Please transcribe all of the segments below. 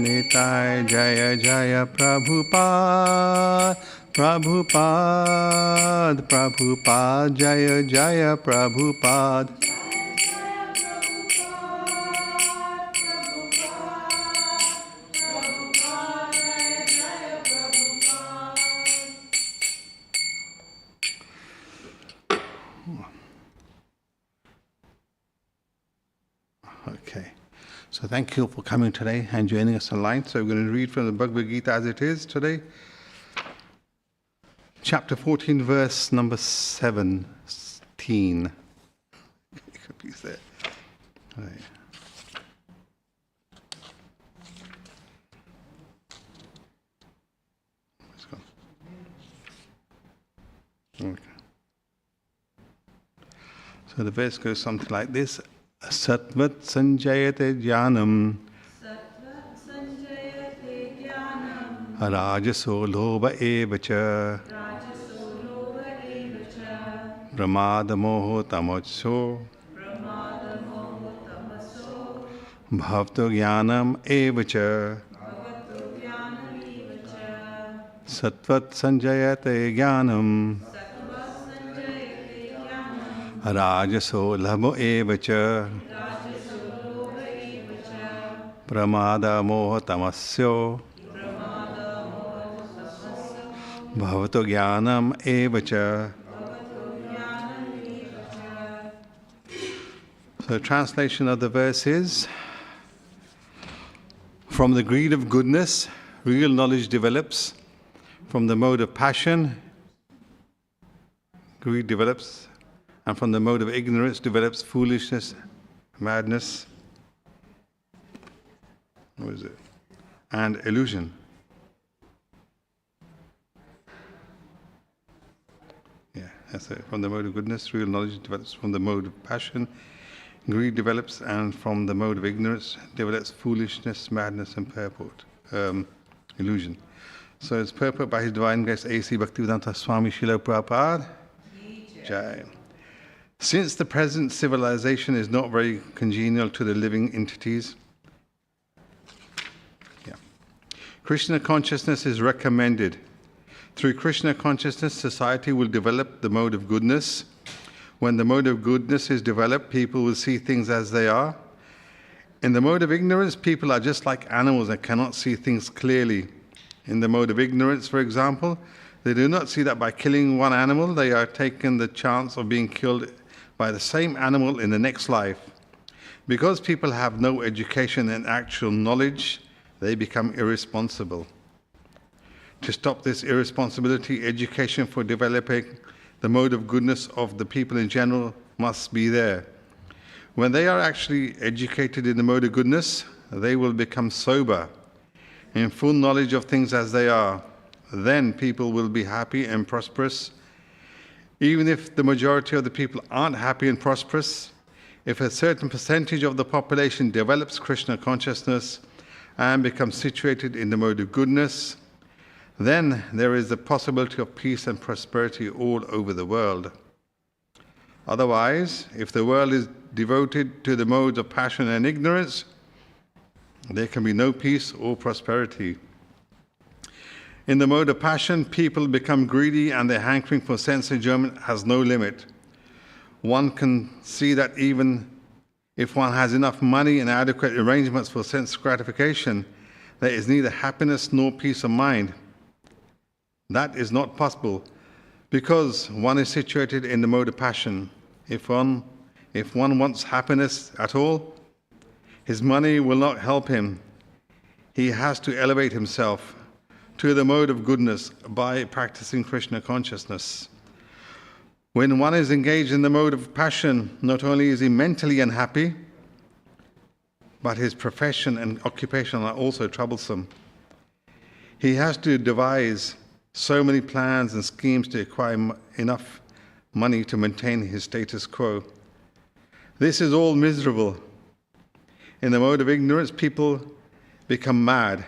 Nitai Jaya Jaya Prabhupada, Prabhupada, Prabhupada, Jaya Jaya Prabhupada. Okay, so thank you for coming today and joining us online. So we're going to read from the Bhagavad Gita as it is today. Chapter 14, verse number 17. Confused there. Right. Let's go. Okay. So the verse goes something like this. Satvat sanjayate jnanam rajaso lobha evacha pramada moho tamocho bhavto jnanam evacha. Satvat sanjayate jnanam rajaso labho evacha pramada moha tamasyo bhavato jnanam evacha. So translation of the verse is, from the greed of goodness, real knowledge develops. From the mode of passion, greed develops. And from the mode of ignorance develops foolishness, madness, what is it? And illusion. Yeah, that's it. From the mode of goodness, real knowledge develops. From the mode of passion, greed develops. And from the mode of ignorance develops foolishness, madness, and purport, illusion. So it's purport by His Divine Grace A.C. Bhaktivedanta Swami Srila Prabhupada. Jai. Since the present civilization is not very congenial to the living entities, Krishna consciousness is recommended. Through Krishna consciousness, society will develop the mode of goodness. When the mode of goodness is developed, people will see things as they are. In the mode of ignorance, people are just like animals and cannot see things clearly. In the mode of ignorance, for example, they do not see that by killing one animal, they are taking the chance of being killed by the same animal in the next life. Because people have no education and actual knowledge, they become irresponsible. To stop this irresponsibility, education for developing the mode of goodness of the people in general must be there. When they are actually educated in the mode of goodness, they will become sober, in full knowledge of things as they are. Then people will be happy and prosperous. Even if the majority of the people aren't happy and prosperous, if a certain percentage of the population develops Krishna consciousness and becomes situated in the mode of goodness, then there is the possibility of peace and prosperity all over the world. Otherwise, if the world is devoted to the modes of passion and ignorance, there can be no peace or prosperity. In the mode of passion, people become greedy and their hankering for sense enjoyment has no limit. One can see that even if one has enough money and adequate arrangements for sense gratification, there is neither happiness nor peace of mind. That is not possible because one is situated in the mode of passion. If one wants happiness at all, his money will not help him. He has to elevate himself to the mode of goodness by practicing Krishna consciousness. When one is engaged in the mode of passion, not only is he mentally unhappy, but his profession and occupation are also troublesome. He has to devise so many plans and schemes to acquire enough money to maintain his status quo. This is all miserable. In the mode of ignorance, people become mad,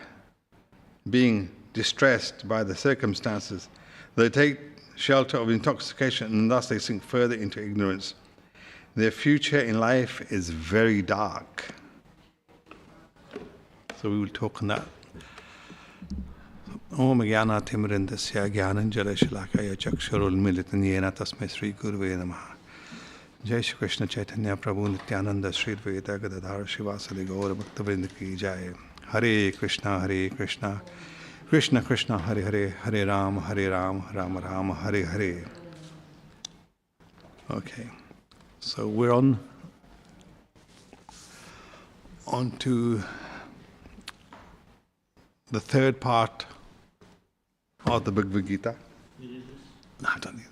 being distressed by the circumstances. They take shelter of intoxication and thus they sink further into ignorance. Their future in life is very dark. So we will talk on that. Om Jnanatimrindasya Jnananjalashalakaya Chakshurulmilitan Yena Tasmai Sri Gurve Namaha. Jai Shri Krishna Chaitanya Prabhu Nityananda Sri Advaita Gadadhara Shivasadi Gaura Bhaktivedanta Ki Jai. Hare Krishna, Krishna Krishna, Hare Hare, Hare Ram, Rama Rama, Hare Hare. Okay, so we're on to the third part of the Bhagavad Gita. No, I don't need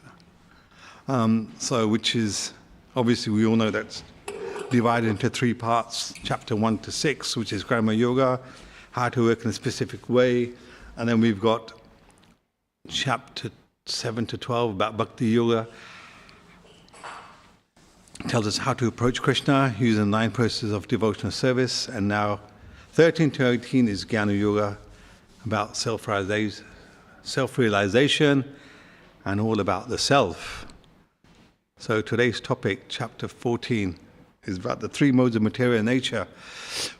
that. So, which is, obviously we all know that's divided into three parts, chapter 1 to 6, which is Karma Yoga, how to work in a specific way, and then we've got chapter 7 to 12 about Bhakti Yoga, tells us how to approach Krishna using 9 processes of devotional service, and now 13 to 18 is Jnana Yoga, about self-realization and all about the self. So today's topic, chapter 14, is about the 3 modes of material nature.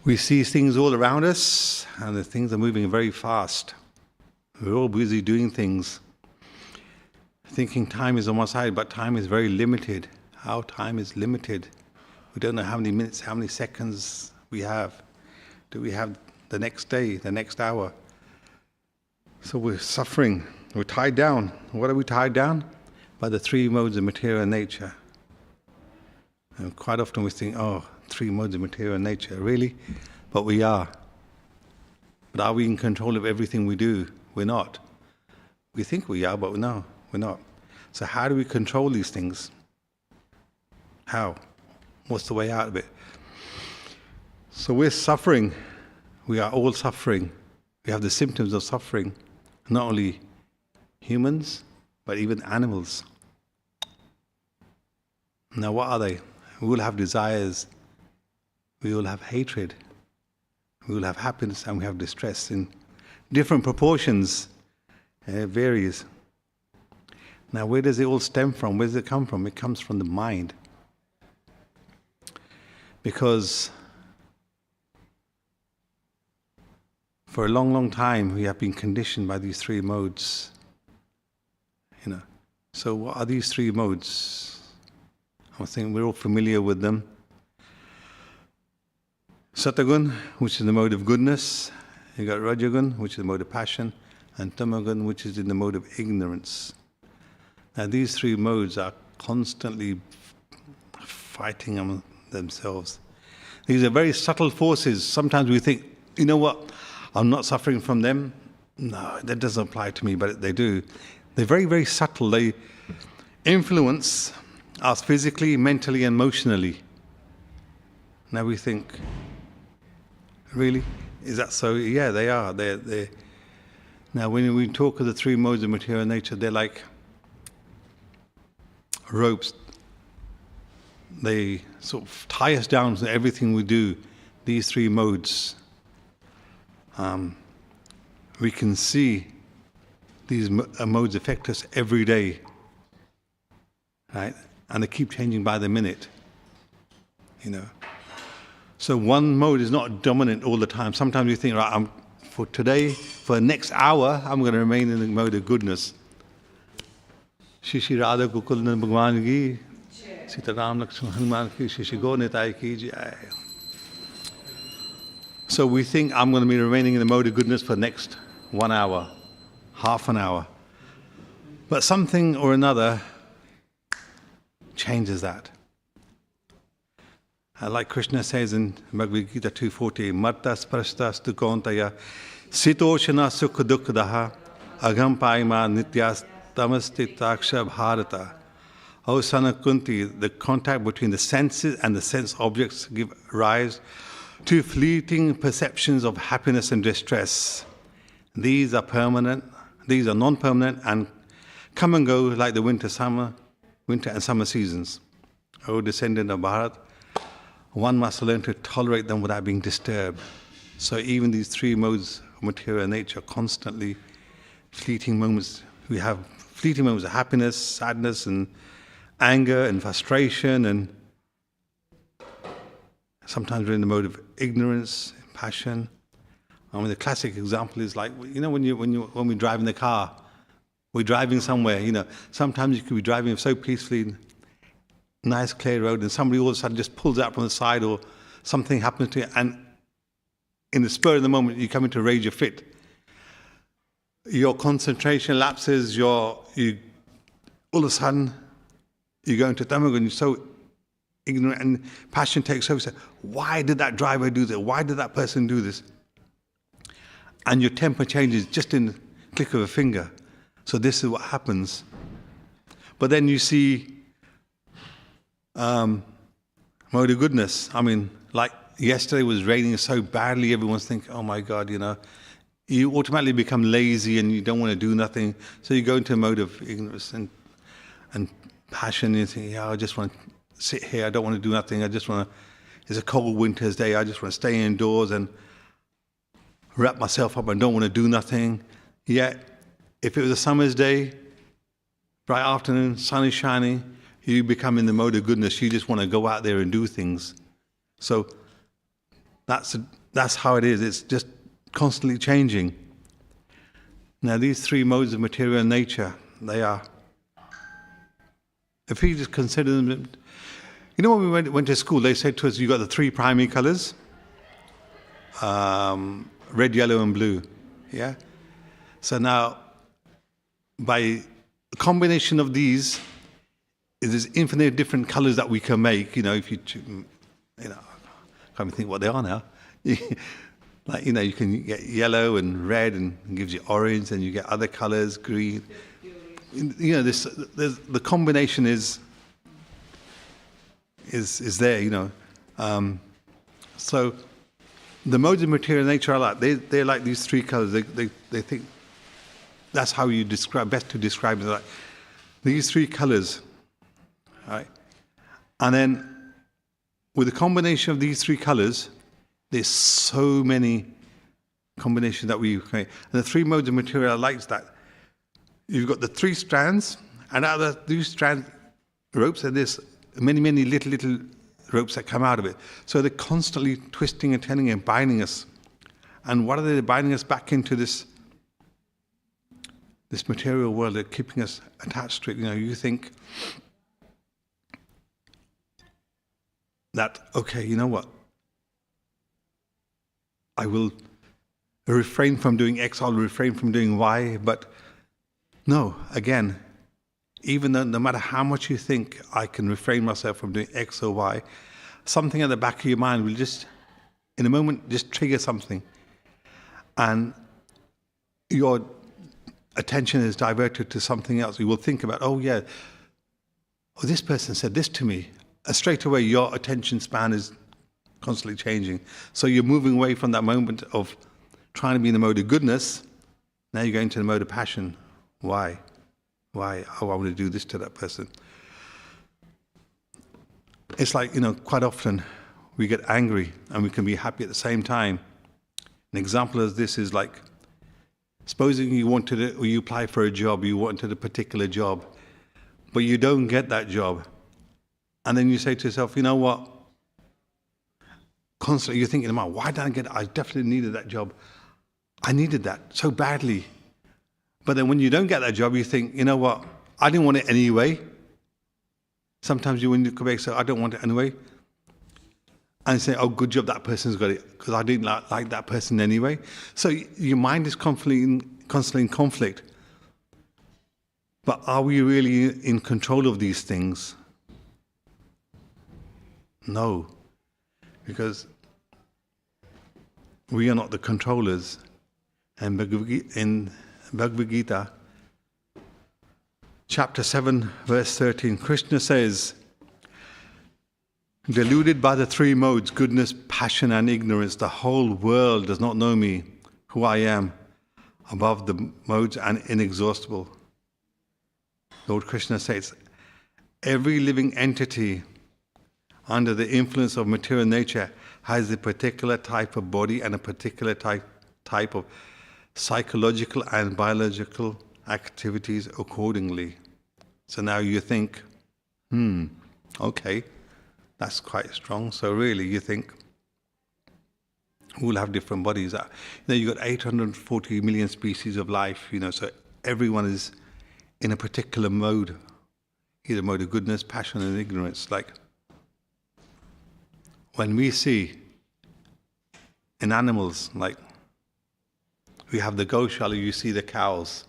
We see things all around us, and the things are moving very fast. We're all busy doing things, thinking time is on one side, but time is very limited. Our time is limited. We don't know how many minutes, how many seconds we have. Do we have the next day, the next hour? So we're suffering. We're tied down. What are we tied down? By the 3 modes of material nature. And quite often we think, 3 modes of material nature, really? But we are. But are we in control of everything we do? We're not. We think we are, but no, we're not. So how do we control these things? How? What's the way out of it? So we're suffering. We are all suffering. We have the symptoms of suffering. Not only humans, but even animals. Now what are they? We will have desires. We will have hatred. We will have happiness and we have distress in different proportions. It varies. Now where does it all stem from? Where does it come from? It comes from the mind. Because for a long, long time we have been conditioned by these 3 modes. So what are these 3 modes? I think we're all familiar with them. Satagun, which is the mode of goodness. You got Rajagun, which is the mode of passion, and Tamagun, which is in the mode of ignorance. Now these 3 modes are constantly fighting among themselves. These are very subtle forces. Sometimes we think, you know what, I'm not suffering from them. No, that doesn't apply to me, but they do. They're very, very subtle. They influence us physically, mentally, and emotionally. Now we think, really? Is that so? Yeah, they are. They're. Now when we talk of the 3 modes of material nature, they're like ropes. They sort of tie us down to everything we do, these 3 modes. We can see these modes affect us every day, right? And they keep changing by the minute, So one mode is not dominant all the time. Sometimes you think, right, for today, for the next hour, I'm going to remain in the mode of goodness. Shri Radha Gokul Bhagwan ki, Sita Ram Lakshman Hanuman ki, Shri Go Nitai ki jai. So we think I'm going to be remaining in the mode of goodness for the next 1 hour, half an hour. But something or another changes that. Like Krishna says in Bhagavad Gita 2.40, Martas prastas tukantaya sitoshana sukha dukkadaha agam paima nityas tamastitaksha bharata. O son of Kunti, the contact between the senses and the sense objects give rise to fleeting perceptions of happiness and distress. These are permanent, these are non-permanent and come and go like the winter and summer seasons. O descendant of Bharat, one must learn to tolerate them without being disturbed. So even these 3 modes of material nature constantly fleeting moments. We have fleeting moments of happiness, sadness, and anger, and frustration, and sometimes we're in the mode of ignorance, passion. I mean, the classic example is like, when we drive in the car, we're driving somewhere, sometimes you could be driving so peacefully, nice clear road, and somebody all of a sudden just pulls out from the side, or something happens to you, and in the spur of the moment, you come into a rage or fit. Your concentration lapses, all of a sudden, you go into tamagun, you're so ignorant, and passion takes over. Why did that driver do this? Why did that person do this? And your temper changes just in the click of a finger. So this is what happens. But then you see mode of goodness. I mean, like yesterday was raining so badly, everyone's thinking, oh my God, you automatically become lazy and you don't want to do nothing. So you go into a mode of ignorance and passion. You think, I just want to sit here. I don't want to do nothing. It's a cold winter's day. I just want to stay indoors and wrap myself up and don't want to do nothing. Yet, if it was a summer's day, bright afternoon, sun is shining, you become in the mode of goodness. You just want to go out there and do things. So that's how it is. It's just constantly changing. Now, these three modes of material nature, they are, if you just consider them, when we went to school, they said to us, you got the three primary colors, red, yellow, and blue. Yeah? So now, by a combination of these, there's infinite different colors that we can make. If you, I can't even think what they are now. Like, you can get yellow and red, and it gives you orange, and you get other colors, green. The combination is there. So the modes of material nature are like they're like these three colors. They think that's how you best to describe it. Like these three colors, right? And then with the combination of these three colors, there's so many combinations that we create. And the three modes of material are like that. You've got the three strands, and out of these strand ropes, and there's many, many little ropes that come out of it. So they're constantly twisting and turning and binding us. And what are they binding us back into this material world? They're keeping us attached to it. You think that, okay, you know what? I will refrain from doing X, I'll refrain from doing Y, but no, again, even though no matter how much you think I can refrain myself from doing X or Y, something at the back of your mind will just, in a moment, just trigger something. And your attention is diverted to something else. You will think about, this person said this to me. Straight away, your attention span is constantly changing. So you're moving away from that moment of trying to be in the mode of goodness. Now you're going to the mode of passion. Why? Oh, I want to do this to that person. It's like, quite often we get angry and we can be happy at the same time. An example of this is like, supposing you apply for a job, you wanted a particular job, but you don't get that job. And then you say to yourself, you know what? Constantly you're thinking about, why didn't I get it? I definitely needed that job. I needed that so badly. But then when you don't get that job, you think, you know what? I didn't want it anyway. Sometimes when you come back, say, I don't want it anyway. And say, oh, good job, that person's got it, because I didn't like that person anyway. So your mind is constantly in conflict. But are we really in control of these things? No. Because we are not the controllers. And in Bhagavad Gita, chapter 7, verse 13, Krishna says, deluded by the three modes, goodness, passion, and ignorance, the whole world does not know me, who I am, above the modes and inexhaustible. Lord Krishna says, every living entity under the influence of material nature has a particular type of body and a particular type of psychological and biological activities accordingly. So now you think, okay, that's quite strong. So really you think, who will have different bodies. You've got 840 million species of life, so everyone is in a particular mode, either mode of goodness, passion, and ignorance. Like when we see in animals, like we have the Goshala, you see the cows.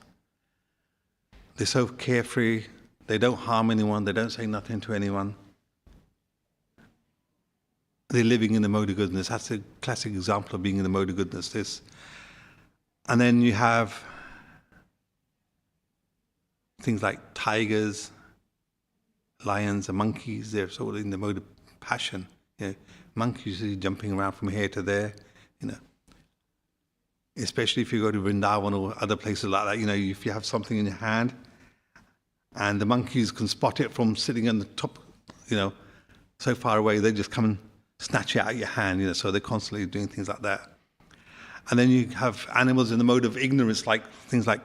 They're so carefree, they don't harm anyone, they don't say nothing to anyone. They're living in the mode of goodness. That's a classic example of being in the mode of goodness. And then you have things like tigers, lions, and monkeys. They're sort of in the mode of passion. Monkeys are jumping around from here to there. Especially if you go to Vrindavan or other places like that. If you have something in your hand, and the monkeys can spot it from sitting on the top, so far away, they just come and snatch it out of your hand, so they're constantly doing things like that. And then you have animals in the mode of ignorance, like things like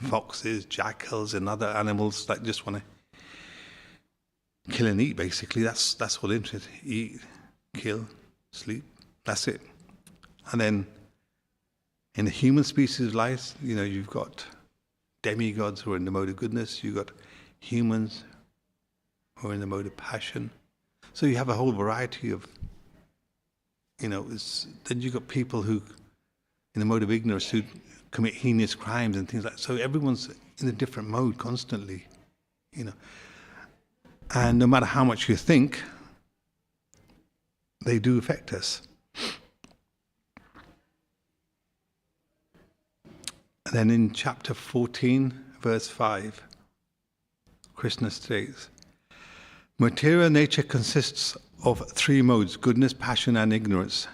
foxes, jackals, and other animals that just want to kill and eat, basically. That's all they're interested in. Eat, kill, sleep, that's it. And then in the human species life, you've got demigods who are in the mode of goodness, you've got humans who are in the mode of passion. So you have a whole variety of, then you've got people who, in the mode of ignorance, who commit heinous crimes and things like that. So everyone's in a different mode constantly, And no matter how much you think, they do affect us. And then in chapter 14, verse 5, Krishna states, material nature consists of three modes, goodness, passion, and ignorance.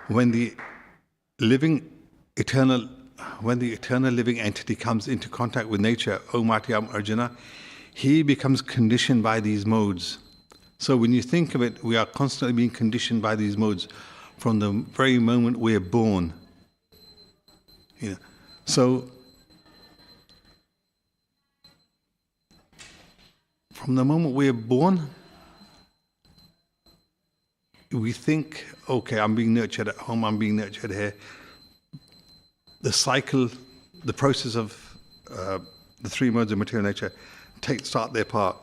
When the eternal living entity comes into contact with nature, O mighty Arjuna, he becomes conditioned by these modes. So when you think of it, we are constantly being conditioned by these modes from the very moment we are born. So from the moment we are born, we think, okay, I'm being nurtured at home, I'm being nurtured here. The cycle, the process of the three modes of material nature start their part.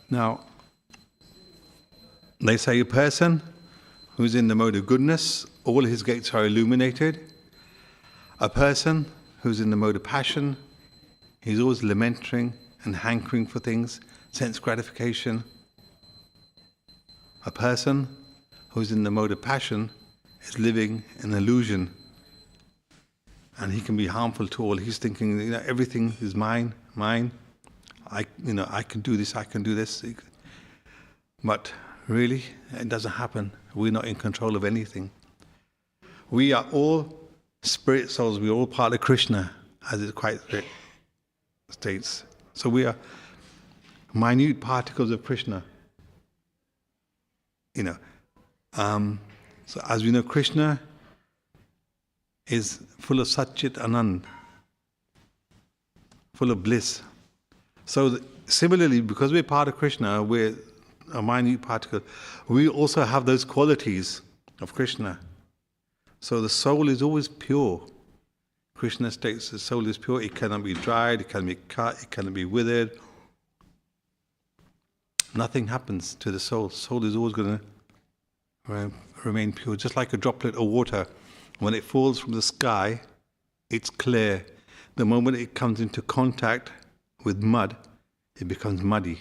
Now, they say a person who's in the mode of goodness, all his gates are illuminated. A person who's in the mode of passion, he's always lamenting and hankering for things, sense gratification. A person who's in the mode of passion is living in illusion, and he can be harmful to all. He's thinking, everything is mine. I can do this, I can do this. But really, it doesn't happen. We're not in control of anything. We are all spirit souls. We're all part of Krishna, as it quite states. So we are minute particles of Krishna. So as we know, Krishna is full of Satchit Anand, full of bliss. So similarly, because we're part of Krishna, we're a minute particle, we also have those qualities of Krishna. So the soul is always pure. Krishna states the soul is pure, it cannot be dried, it cannot be cut, it cannot be withered. Nothing happens to the soul. The soul is always going to remain pure, just like a droplet of water. When it falls from the sky, it's clear. The moment it comes into contact with mud, it becomes muddy.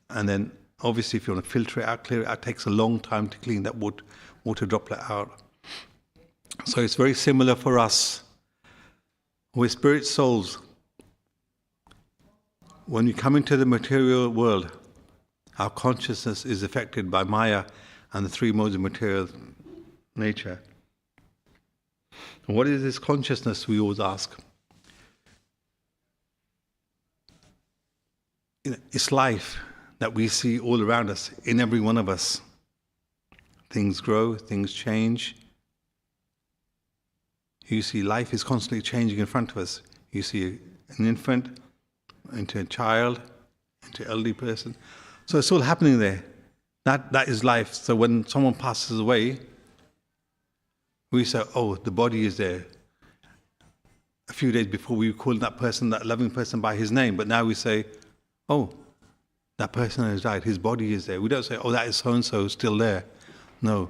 And then, obviously, if you want to filter it out, clear it out, it takes a long time to clean that water droplet out. So it's very similar for us. We're spirit souls. When we come into the material world, our consciousness is affected by Maya and the three modes of material nature. And what is this consciousness, we always ask? It's life that we see all around us, in every one of us. Things grow, things change. You see life is constantly changing in front of us. You see an infant into a child, into an elderly person. So it's all happening there. That is life. So when someone passes away, we say, oh, the body is there. A few days before, we were calling that person, that loving person, by his name. But now we say, oh, that person has died. His body is there. We don't say, oh, that is so-and-so still there. No,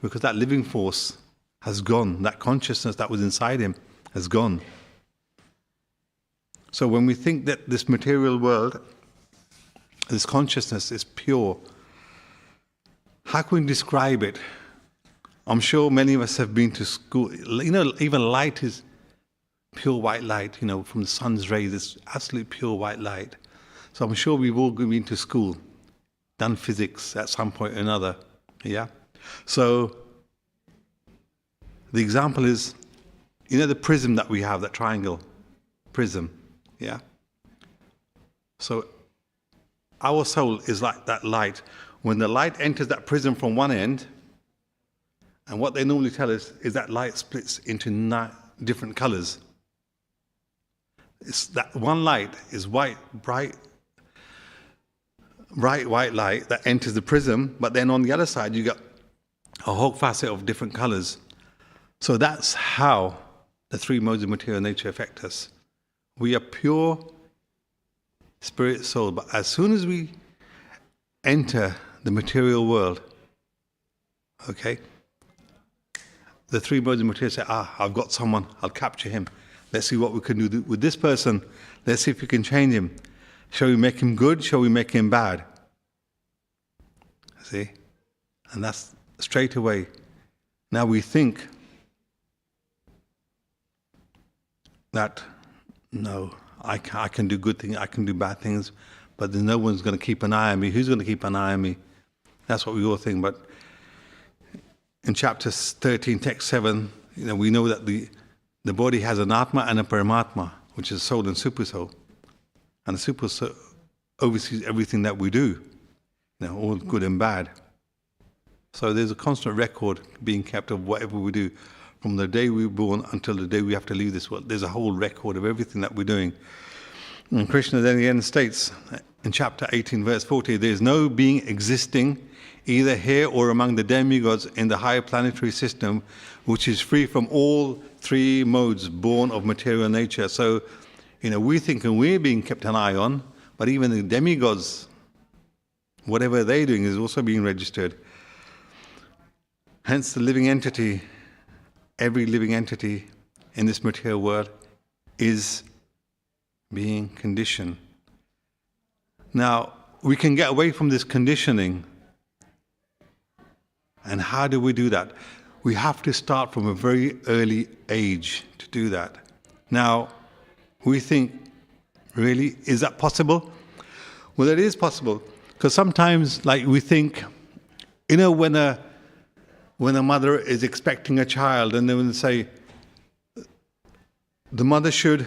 because that living force has gone. That consciousness that was inside him has gone. So when we think that this material world, this consciousness is pure, how can we describe it? I'm sure many of us have been to school. Even light is pure white light, from the sun's rays. It's absolute pure white light. So I'm sure we've all been to school, done physics at some point or another. Yeah? So the example is, the prism that we have, that triangle prism. Yeah? So our soul is like that light. When the light enters that prism from one end, and what they normally tell us is that light splits into 9 different colors. It's that one light is white, bright white light that enters the prism, but then on the other side you got a whole facet of different colors. So that's how the 3 modes of material nature affect us. We are pure spirit, soul, but as soon as we enter the material world, okay, the 3 modes of material say, I've got someone, I'll capture him. Let's see what we can do with this person. Let's see if we can change him. Shall we make him good? Shall we make him bad? See? And that's straight away. Now we think that, no, I can do good things, I can do bad things, but there's no one's going to keep an eye on me. Who's going to keep an eye on me? That's what we all think. But in chapter 13, text 7, we know that the body has an Atma and a Paramatma, which is soul and super soul. And the super soul oversees everything that we do, all good and bad. So there's a constant record being kept of whatever we do, from the day we were born until the day we have to leave this world. There's a whole record of everything that we're doing. And Krishna then again states in chapter 18, verse 40, there is no being existing either here or among the demigods in the higher planetary system, which is free from all 3 modes born of material nature. So, we think we're being kept an eye on, but even the demigods, whatever they're doing is also being registered. Hence the living entity, every living entity in this material world is being conditioned. Now, we can get away from this conditioning. And how do we do that? We have to start from a very early age to do that. Now, we think, really, is that possible? Well, it is possible. Because sometimes, we think, when a mother is expecting a child, and they will say, the mother should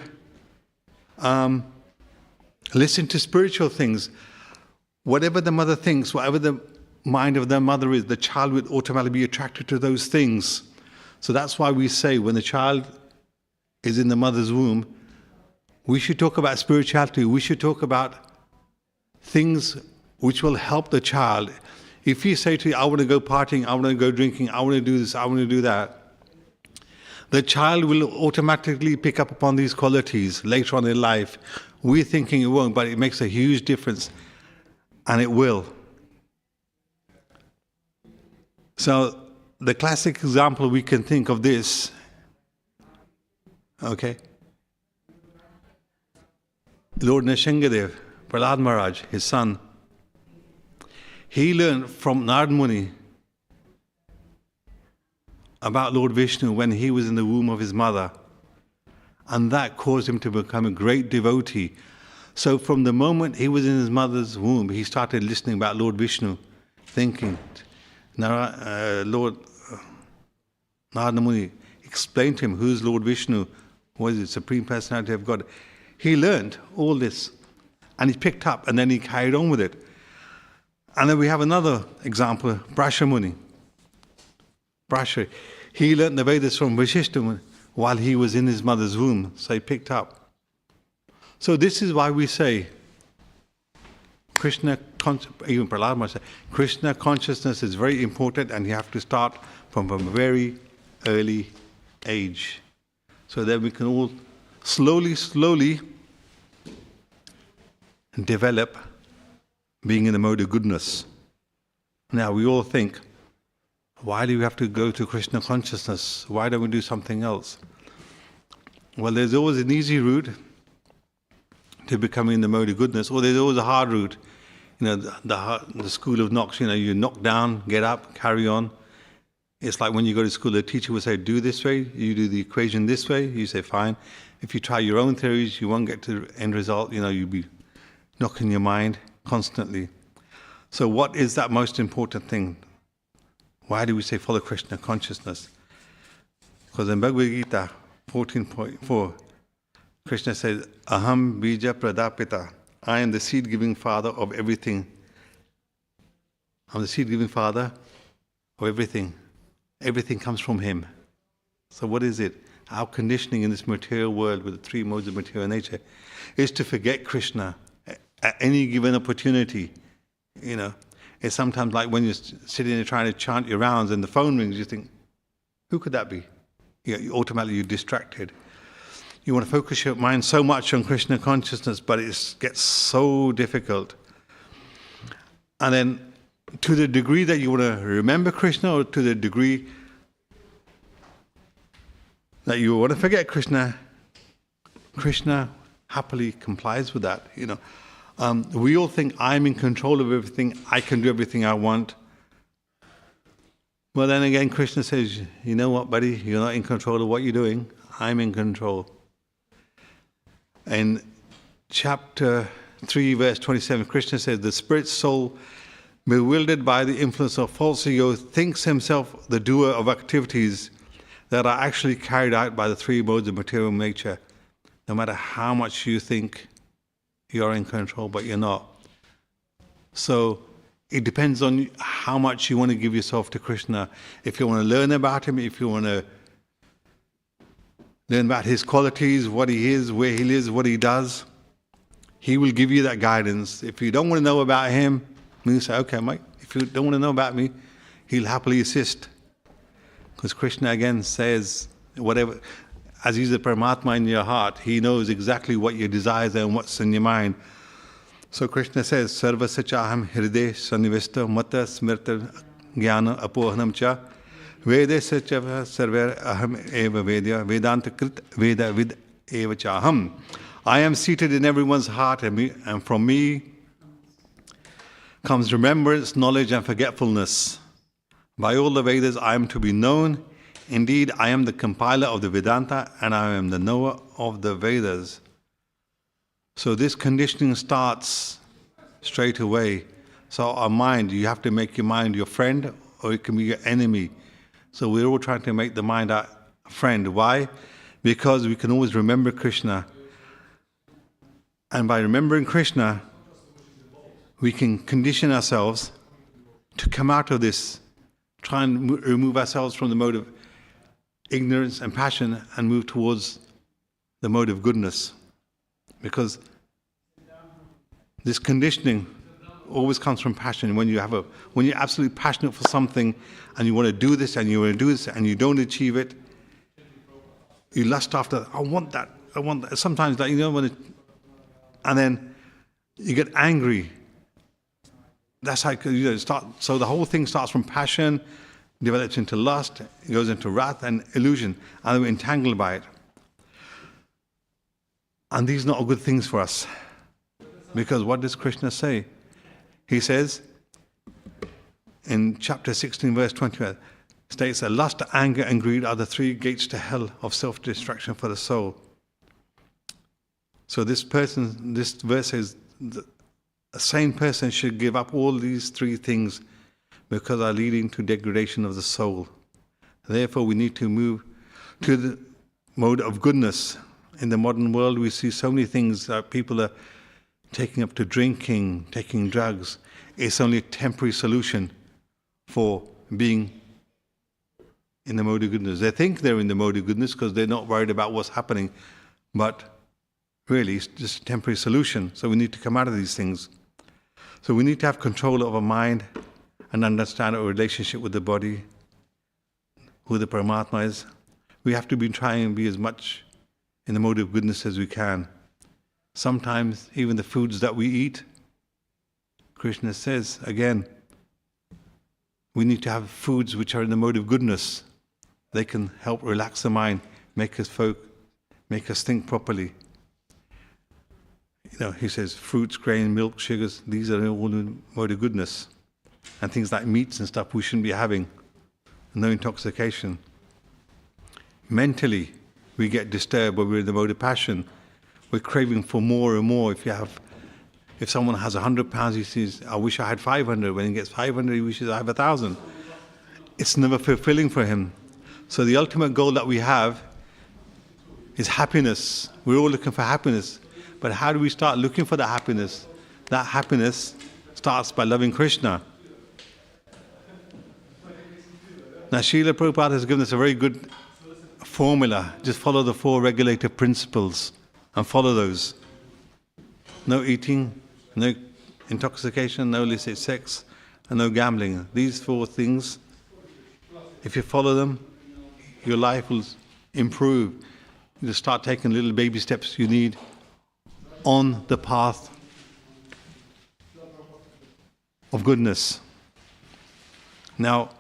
listen to spiritual things. Whatever the mother thinks, whatever the mind of their mother is, the child would automatically be attracted to those things. So that's why we say when the child is in the mother's womb, we should talk about spirituality. We should talk about things which will help the child. If you say to you, I want to go partying, I want to go drinking, I want to do this, I want to do that, the child will automatically pick up upon these qualities later on in life. We're thinking it won't, but it makes a huge difference, and it will. So the classic example we can think of this, okay? Lord Nrsingadev, Prahlad Maharaj, his son, he learned from Narad Muni about Lord Vishnu when he was in the womb of his mother. And that caused him to become a great devotee. So from the moment he was in his mother's womb, he started listening about Lord Vishnu, thinking, Lord Narada Muni explained to him who's Lord Vishnu, what is the Supreme Personality of God. He learned all this, and he picked up, and then he carried on with it. And then we have another example, Brahma Muni. Brahma, he learned the Vedas from Vashishta Muni while he was in his mother's womb, so he picked up. So this is why we say, even Prahlad Maharaj said, Krishna consciousness is very important, and you have to start from a very early age. So that we can all slowly develop being in the mode of goodness. Now we all think, why do we have to go to Krishna consciousness? Why don't we do something else? Well, there's always an easy route to becoming in the mode of goodness, or there's always a hard route. The school of knocks, you knock down, get up, carry on. It's like when you go to school, the teacher will say, do this way, you do the equation this way, you say, fine. If you try your own theories, you won't get to the end result, you'll be knocking your mind constantly. So what is that most important thing? Why do we say follow Krishna consciousness? Because in Bhagavad Gita 14.4, Krishna says, Aham bija pradapita. I am the seed-giving father of everything. I'm the seed-giving father of everything. Everything comes from him. So what is it? Our conditioning in this material world with the three modes of material nature is to forget Krishna at any given opportunity. It's sometimes like when you're sitting there trying to chant your rounds and the phone rings, you think, who could that be? Automatically you're distracted. You want to focus your mind so much on Krishna consciousness, but it gets so difficult. And then to the degree that you want to remember Krishna, or to the degree that you want to forget Krishna, Krishna happily complies with that. We all think I'm in control of everything, I can do everything I want. Well, then again, Krishna says, you know what, buddy, you're not in control of what you're doing, I'm in control. In chapter 3, verse 27, Krishna says, the spirit soul, bewildered by the influence of false ego, thinks himself the doer of activities that are actually carried out by the three modes of material nature. No matter how much you think you're in control, but you're not. So it depends on how much you want to give yourself to Krishna. If you want to learn about him, if you want to learn about his qualities, what he is, where he lives, what he does, he will give you that guidance. If you don't want to know about him, you say, okay, Mike, if you don't want to know about me, he'll happily assist. Because Krishna again says, whatever, as he's a Paramatma in your heart, he knows exactly what your desires are and what's in your mind. So Krishna says, Sarva sachaham hriday sanivesta mata smirta jnana apohanam cha vede sachava sarver aham eva vedya vedanta krit veda vid eva chaham. I am seated in everyone's heart, and from me comes remembrance, knowledge, and forgetfulness. By all the Vedas I am to be known. Indeed, I am the compiler of the Vedanta, and I am the knower of the Vedas. So this conditioning starts straight away. So our mind, you have to make your mind your friend, or it can be your enemy. So we're all trying to make the mind our friend. Why? Because we can always remember Krishna. And by remembering Krishna, we can condition ourselves to come out of this, try and remove ourselves from the mode of ignorance and passion and move towards the mode of goodness. Because this conditioning always comes from passion. When you're absolutely passionate for something and you want to do this and you want to do this and you don't achieve it, you lust after, I want that. Sometimes, and then you get angry. That's how so the whole thing starts from passion, develops into lust, it goes into wrath and illusion, and we're entangled by it. And these are not good things for us. Because what does Krishna say? He says, in chapter 16, verse 20, states that lust, anger, and greed are the three gates to hell of self-destruction for the soul. So this verse says, a sane person should give up all these three things because they are leading to degradation of the soul. Therefore, we need to move to the mode of goodness. In the modern world, we see so many things that people are taking up to drinking, taking drugs. It's only a temporary solution for being in the mode of goodness. They think they're in the mode of goodness because they're not worried about what's happening, but really it's just a temporary solution. So we need to come out of these things. So we need to have control of our mind and understand our relationship with the body, who the Paramatma is. We have to be trying and be as much in the mode of goodness as we can. Sometimes even the foods that we eat, Krishna says, again, we need to have foods which are in the mode of goodness. They can help relax the mind, make us think properly. He says fruits, grain, milk, sugars, these are all in the mode of goodness. And things like meats and stuff we shouldn't be having. No intoxication. Mentally, we get disturbed when we're in the mode of passion. We're craving for more and more. If someone has 100 pounds, he says, I wish I had 500. When he gets 500, he wishes I have 1,000. It's never fulfilling for him. So the ultimate goal that we have is happiness. We're all looking for happiness. But how do we start looking for that happiness? That happiness starts by loving Krishna. Now, Srila Prabhupada has given us a very good formula. Just follow the 4 regulative principles and follow those. No eating, no intoxication, no illicit sex, and no gambling. These 4 things, if you follow them, your life will improve. You start taking little baby steps you need on the path of goodness. Now,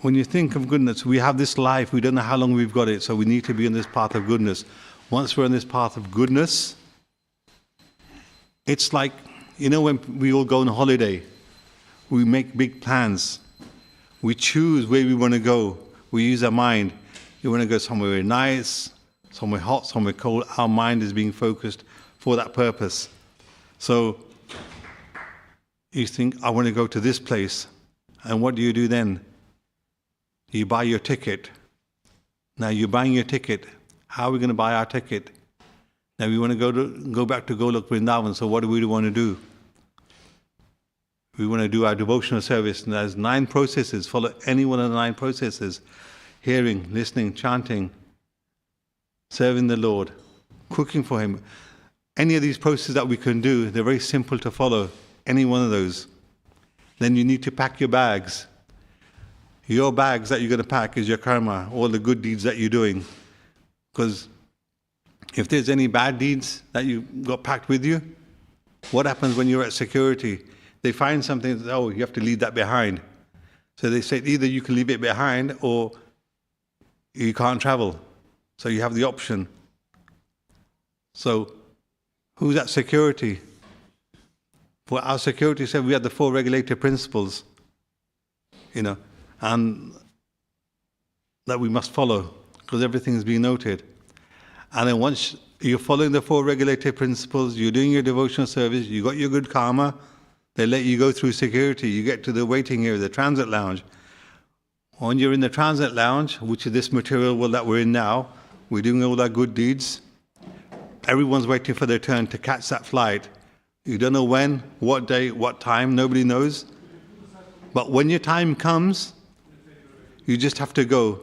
when you think of goodness, we have this life, we don't know how long we've got it, so we need to be on this path of goodness. Once we're on this path of goodness, it's like, when we all go on holiday, we make big plans. We choose where we want to go. We use our mind. You want to go somewhere very nice, somewhere hot, somewhere cold. Our mind is being focused for that purpose. So you think, I want to go to this place. And what do you do then? You buy your ticket. Now you're buying your ticket. How are we going to buy our ticket? Now we want to go back to Golok Vrindavan. So what do we want to do? We want to do our devotional service. And there's 9 processes. Follow any one of the 9 processes. Hearing, listening, chanting, serving the Lord, cooking for Him. Any of these processes that we can do, they're very simple to follow. Any one of those. Then you need to pack your bags. Your bags that you're going to pack is your karma, all the good deeds that you're doing. Because if there's any bad deeds that you got packed with you, what happens when you're at security? They find something, you have to leave that behind. So they say either you can leave it behind or you can't travel. So you have the option. So who's at security? For our security said we have the 4 regulative principles, and that we must follow, because everything is being noted. And then once you're following the 4 regulative principles, you're doing your devotional service, you got your good karma, they let you go through security, you get to the waiting area, the transit lounge. When you're in the transit lounge, which is this material world that we're in now, we're doing all our good deeds. Everyone's waiting for their turn to catch that flight. You don't know when, what day, what time, nobody knows. But when your time comes, you just have to go.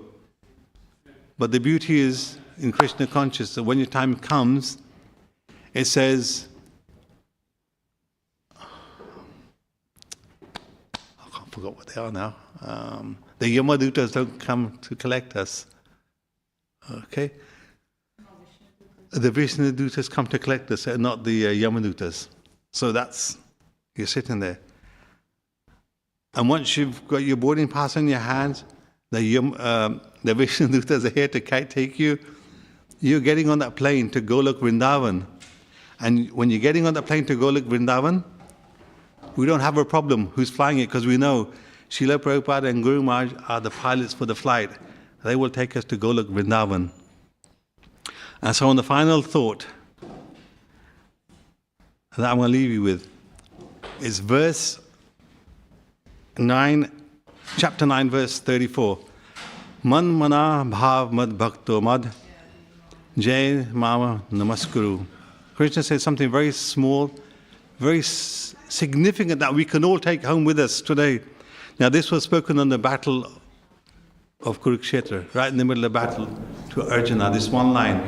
But the beauty is, in Krishna consciousness, that when your time comes, it says, I forgot what they are now. The Yamadutas don't come to collect us. Okay? The Vishnudutas come to collect us, and not the Yamadutas. So you're sitting there. And once you've got your boarding pass in your hands, the Vishnudutas are here to take you. You're getting on that plane to Golok Vrindavan. And when you're getting on that plane to Golok Vrindavan, we don't have a problem who's flying it, because we know Srila Prabhupada and Guru Maharaj are the pilots for the flight. They will take us to Golok Vrindavan. And so on the final thought that I'm going to leave you with is verse 9, chapter 9, verse 34. Man mana bhav mad bhakto mad jay mama namaskuru. Krishna says something very small, very significant that we can all take home with us today. Now this was spoken on the battle of Kurukshetra, right in the middle of the battle to Arjuna, this one line.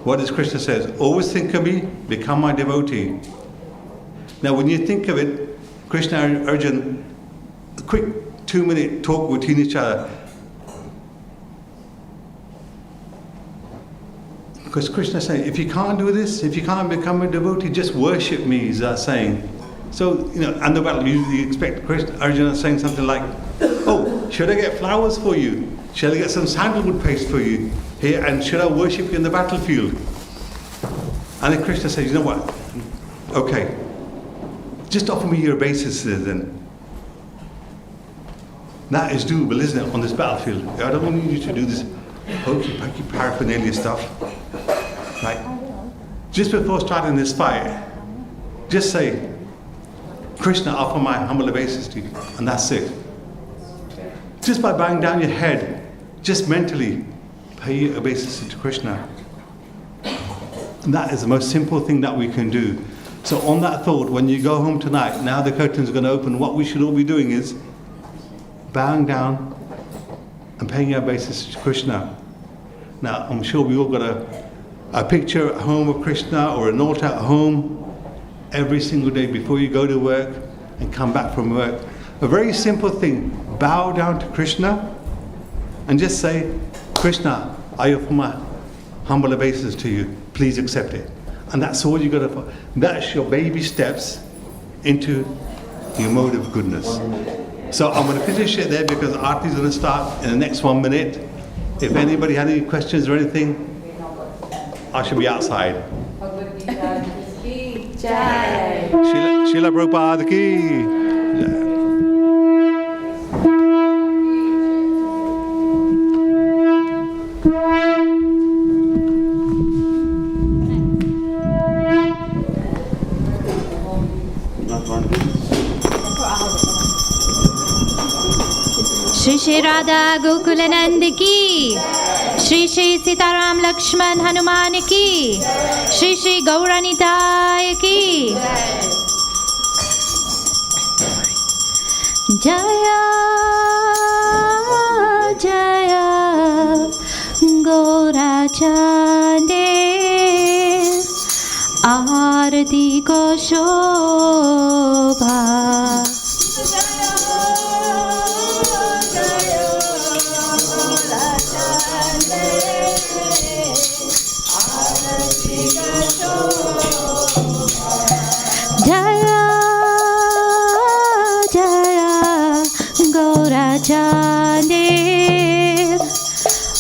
What does Krishna says? Always think of me, become my devotee. Now, when you think of it, Krishna and Arjuna, a quick 2-minute talk between each other. Because Krishna is saying, if you can't do this, if you can't become a devotee, just worship me, he's saying. So, and the battle, you expect Krishna, Arjuna saying something like, oh, should I get flowers for you? Shall I get some sandalwood paste for you here? And should I worship you in the battlefield? And then Krishna says, you know what? Okay, just offer me your obeisances then. That is doable, isn't it, on this battlefield? I don't want you to do this hokey-pokey paraphernalia stuff. Right? Just before starting this fight, just say, Krishna, offer my humble obeisance to you, and that's it. Just by bowing down your head, just mentally pay your obeisance to Krishna. And that is the most simple thing that we can do. So on that thought, when you go home tonight, now the curtains are going to open, what we should all be doing is bowing down and paying our obeisance to Krishna. Now, I'm sure we all got a picture at home of Krishna or an altar at home every single day before you go to work and come back from work. A very simple thing, bow down to Krishna and just say, Krishna, I offer my humble obeisance to you, please accept it. And that's all you got to, that's your baby steps into your mode of goodness. So I'm going to finish it there because Aarti is going to start in the next 1 minute. If anybody had any questions or anything, I should be outside. Srila Prabhupada ki Jai. Shri Shri Radha Gokul नंद की, श्री श्री सीताराम लक्ष्मण हनुमान की, श्री श्री गौरानिताय की जय जय गौराचंदे आरती को शोभा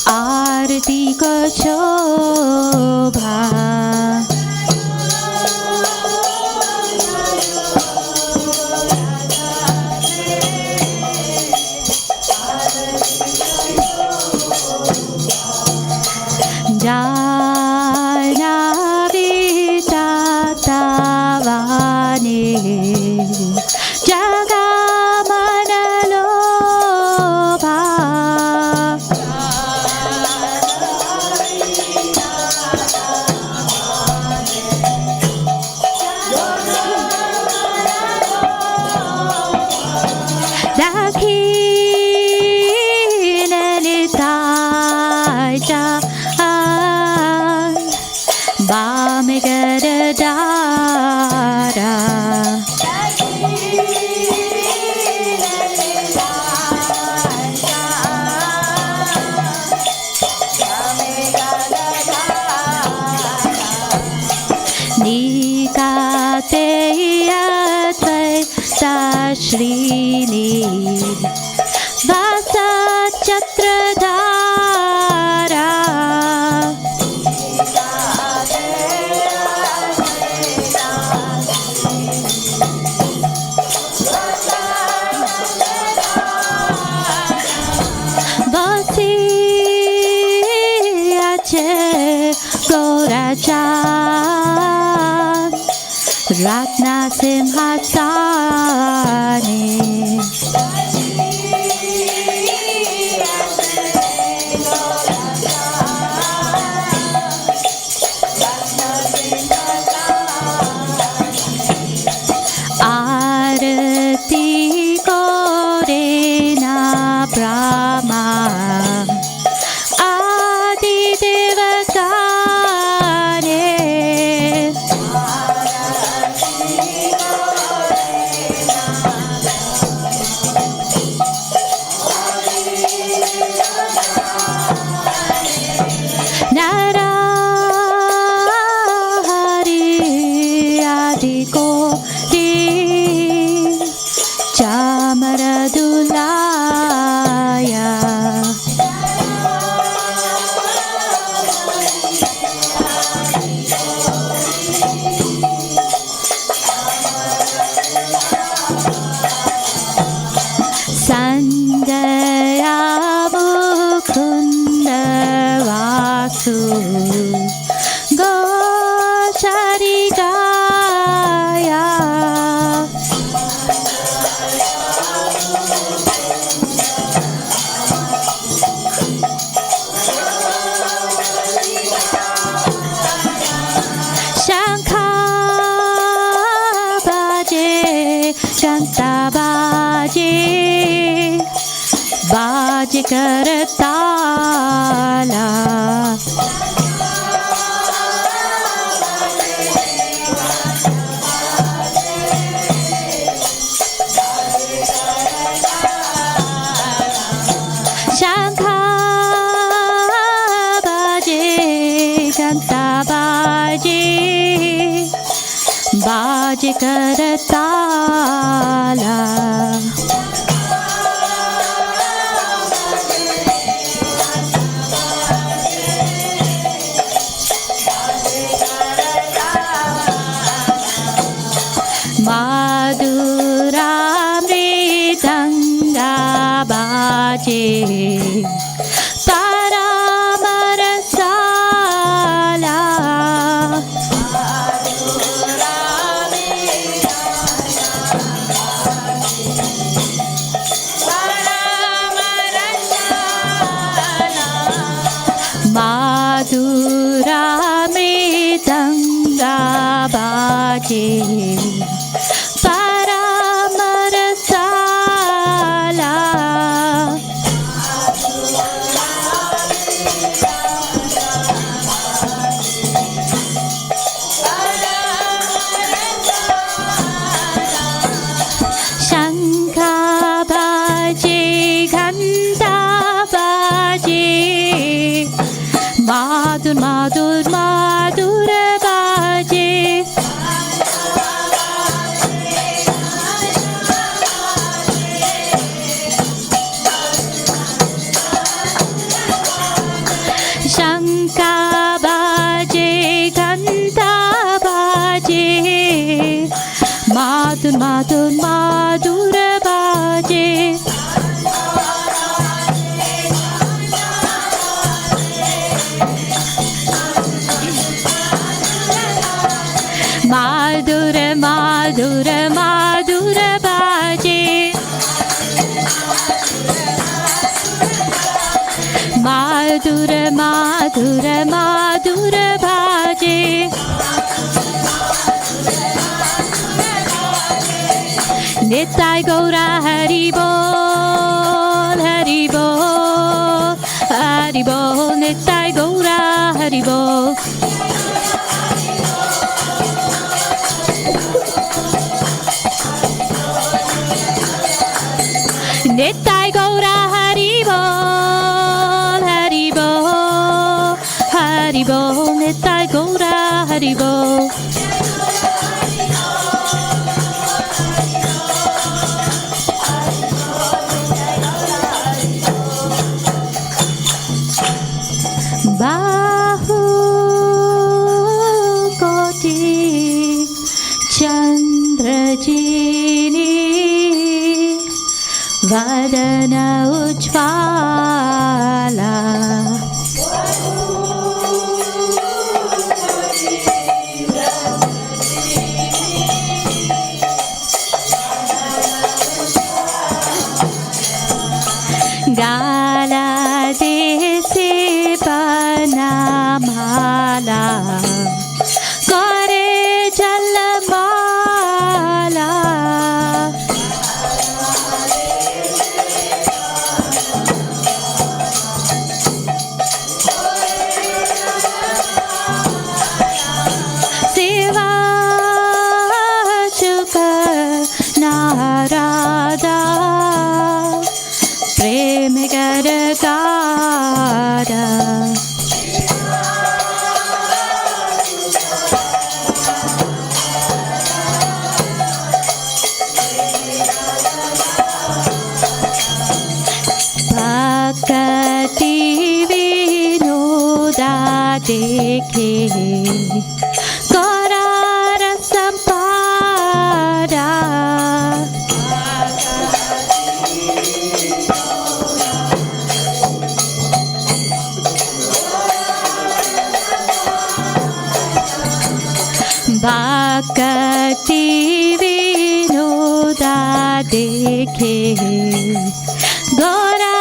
आरती को शोभा श्रीनी वासा छत्रधारा बसी अच्छे गौराचा रत्ना सिंहासने आरती को रेना ब्रह्मा आदि देवताने su Gocharidaya Shankha baje Shanta baje बाज करताला शंखा बाजे घंटा बाजे बाज Kartala Madhuramritanga baje Paramarasala Madhuramritanga baje Madhur Madhur Madhur baje Shankha baje Ghanta baje Madhur Madhur Madhur baje Madhur Madhur Madhur baje Madhur Madhur Madhur baje Nitai Gaura Hari Bol Hari Bol Hari Bol Nitai Gaura Hari Bol Nitai Gaura Hari Bol Hari Bol Hari Bol Nitai Gaura Hari Bol Bahu Koti Chandrajini Vadana Ujjvala Gala desi panamala Kore jalamala Siva chuka narada Prem gargara Bhaktivedanta dekhe Karara sampada Bhaktivedanta dekhe Gaura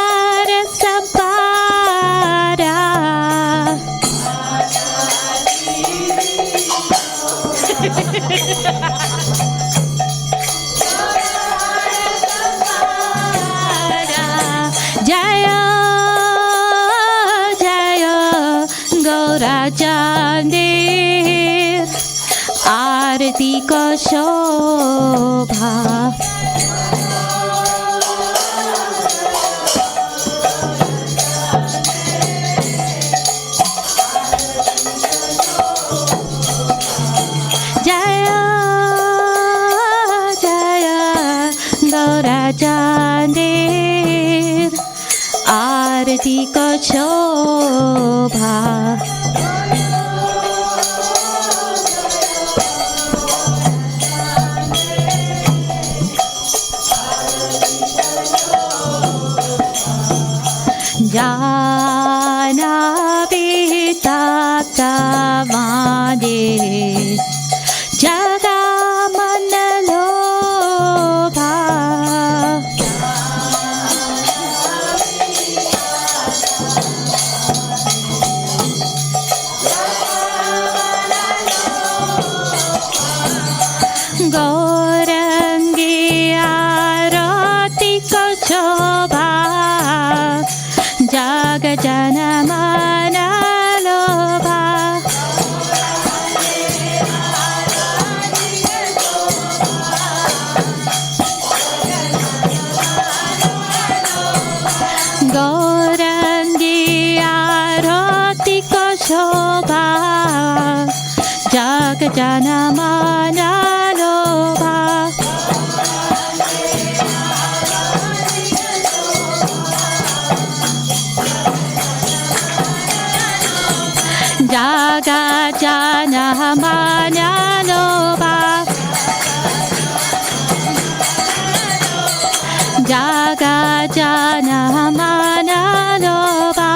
Rasapada Jaya Jaya Gaura Chandir Arati ko shobha Jaya Jaya Gaura Chandir Arati ko shobha Bhaktivedanta Manor Jagamanalobha Gaurangi Arati Kochobha Jagajanamana-lobha Gaurangi Arati Kochobha Jagajanamana-lobha Jaga Jana Manya Loba Jaga Jana Manya Loba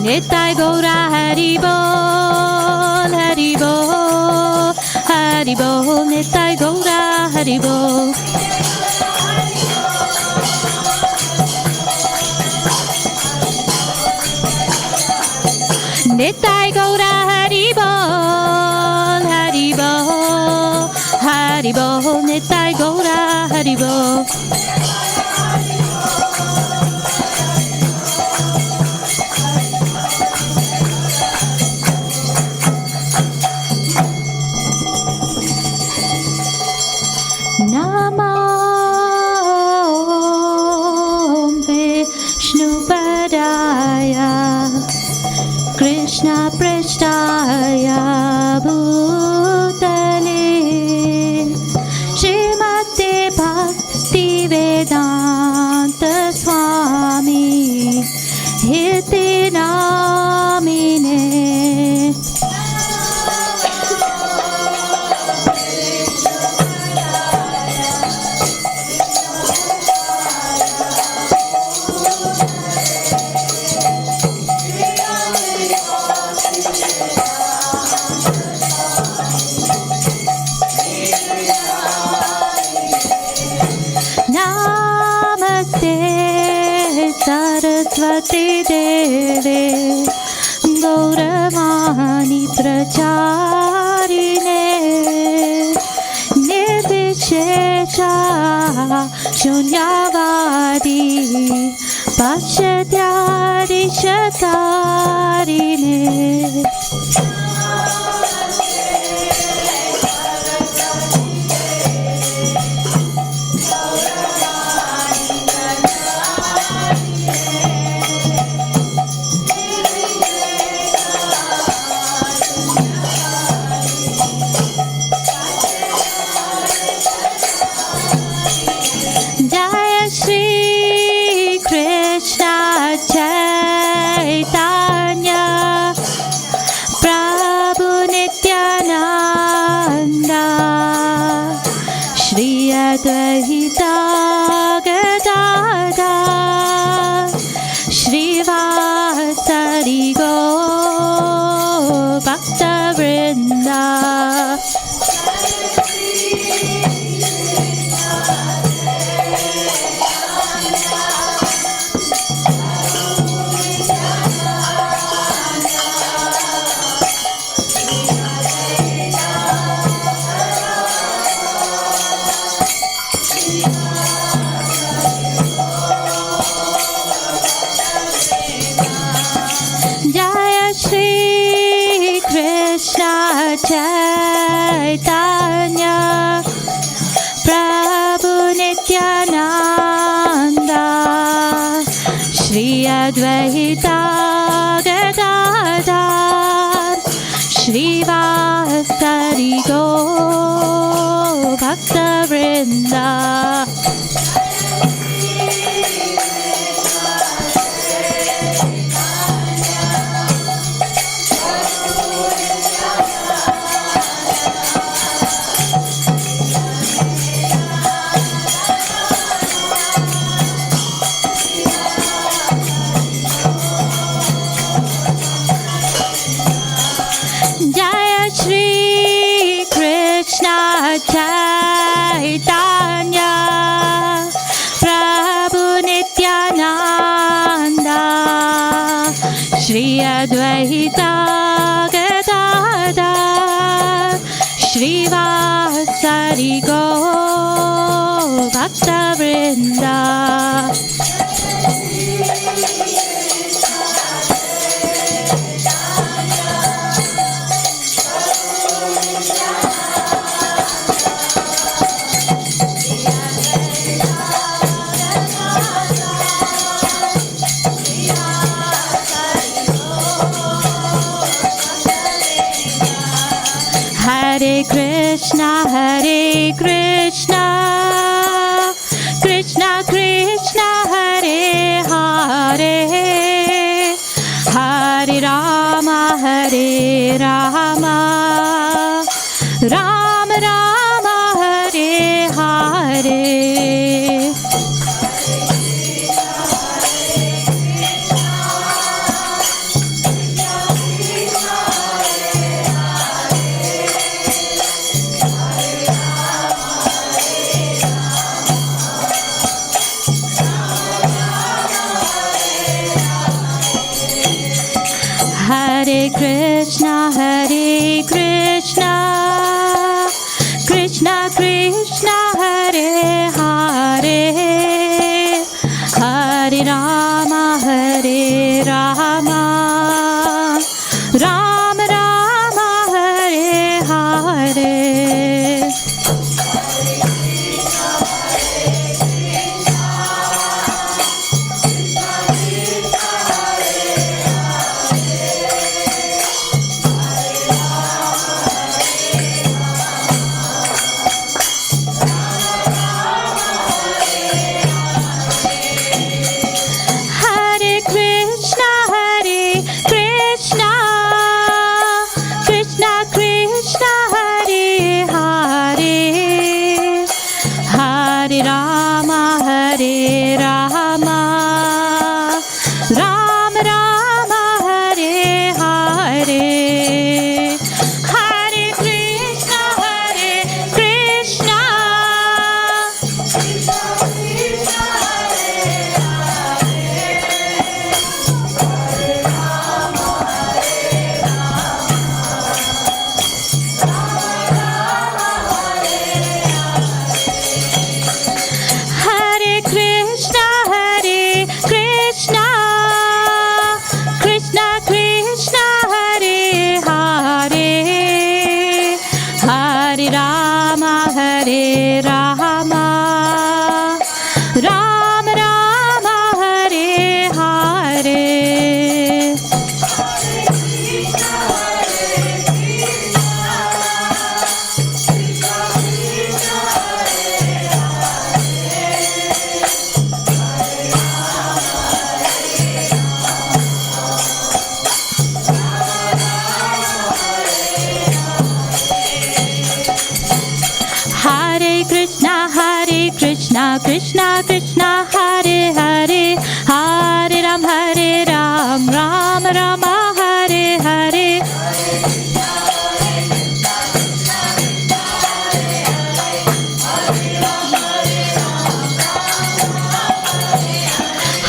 Nitai Gaura Haribol Haribol Haribol Nitai Gaura Haribol Nitai Gaura Haribol Haribol Haribol Nitai Gaura Haribol Namo Vishnupadaya Krishna Prasthaya Bhutale Srimate Bhaktivedanta Swami Iti Namine Saraswati Deve Gauravani Pracharine Nirvishesha Shunyavadi Pashadyari Shatarine Chaitanya Chaitanya Prabhu Nityananda Shri Advaita Gadadhar Shri Vasari Gaur Bhaktivinoda Chaitanya Prabhu Nityananda Shri Advaita Gadadhar Shri Vasari Gaur Bhaktivinoda Hare Krishna, Krishna Krishna, Hare Hare, Hare Rama, Rama Rama, Hare Hare. Hare Krishna, Krishna Krishna, Hare Hare, Hare Rama, Rama Rama, Hare Hare. Krishna Krishna Krishna Hare Hare, Hare Ram, Ram Rama, Hare Hare.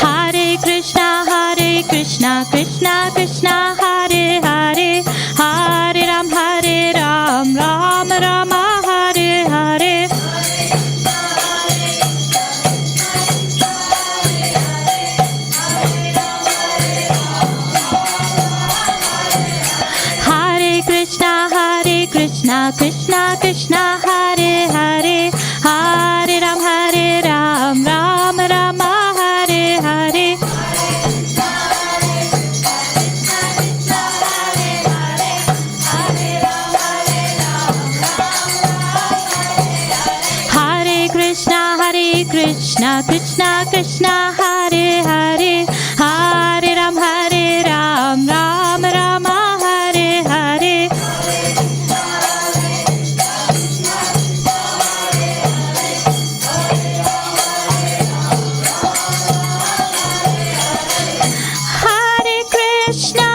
Hare Krishna Krishna Krishna Hare Hare, Hare Ram, Ram Rama, Hare Hare. Hare Krishna Krishna Krishna Hare Hare Hare Ram Ram Rama Hare Hare Hare Krishna Krishna Krishna Hare Hare Hare Ram Ram Rama Hare Hare Hare Krishna